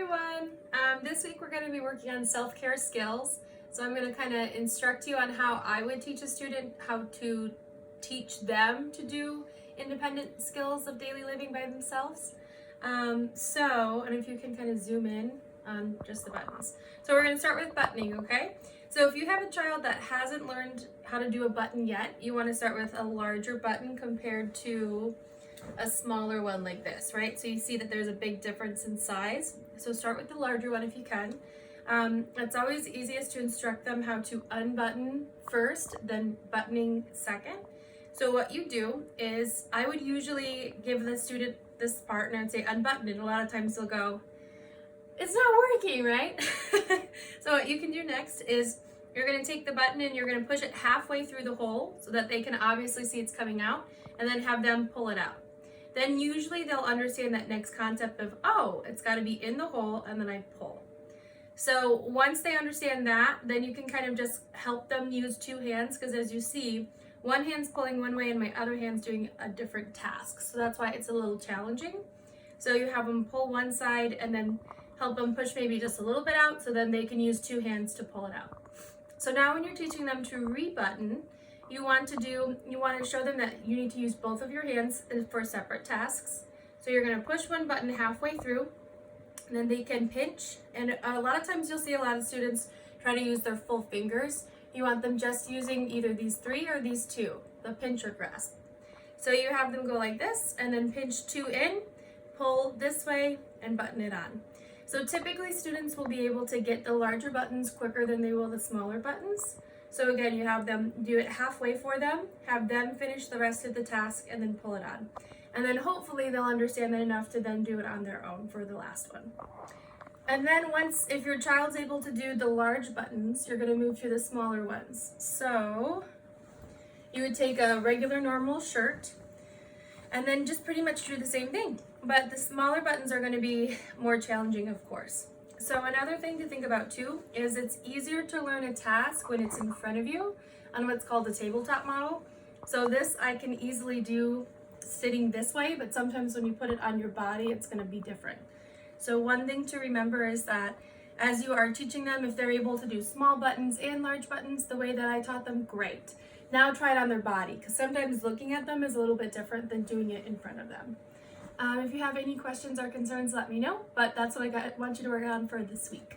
everyone. This week we're going to be working on self-care skills. So I'm going to kind of instruct you on how I would teach a student how to teach them to do independent skills of daily living by themselves. And if you can kind of zoom in on just the buttons. So we're going to start with buttoning, okay? So if you have a child that hasn't learned how to do a button yet, you want to start with a larger button compared to a smaller one like this, right? So you see that there's a big difference in size. So start with the larger one if you can. It's always easiest to instruct them how to unbutton first, then buttoning second. So what you do is, I would usually give the student this part and I'd say unbutton it. A lot of times they'll go, it's not working, right? So what you can do next is you're going to take the button and you're going to push it halfway through the hole so that they can obviously see it's coming out, and then have them pull it out. Then usually they'll understand that next concept of, oh, it's got to be in the hole and then I pull. So once they understand that, then you can kind of just help them use two hands, because as you see, one hand's pulling one way and my other hand's doing a different task. So that's why it's a little challenging. So you have them pull one side and then help them push maybe just a little bit out, so then they can use two hands to pull it out. So now when you're teaching them to rebutton, you want to show them that you need to use both of your hands for separate tasks. So you're going to push one button halfway through, and then they can pinch. And a lot of times you'll see a lot of students try to use their full fingers. You want them just using either these three or these two, the pinch or grasp. So you have them go like this, and then pinch two in, pull this way, and button it on. So typically students will be able to get the larger buttons quicker than they will the smaller buttons. So again, you have them do it halfway for them, have them finish the rest of the task, and then pull it on. And then hopefully they'll understand that enough to then do it on their own for the last one. And then if your child's able to do the large buttons, you're going to move to the smaller ones. So you would take a regular normal shirt and then just pretty much do the same thing. But the smaller buttons are going to be more challenging, of course. So another thing to think about too is it's easier to learn a task when it's in front of you on what's called the tabletop model. So this I can easily do sitting this way, but sometimes when you put it on your body, it's going to be different. So one thing to remember is that as you are teaching them, if they're able to do small buttons and large buttons the way that I taught them, great. Now try it on their body, because sometimes looking at them is a little bit different than doing it in front of them. If you have any questions or concerns, let me know, but that's what I want you to work on for this week.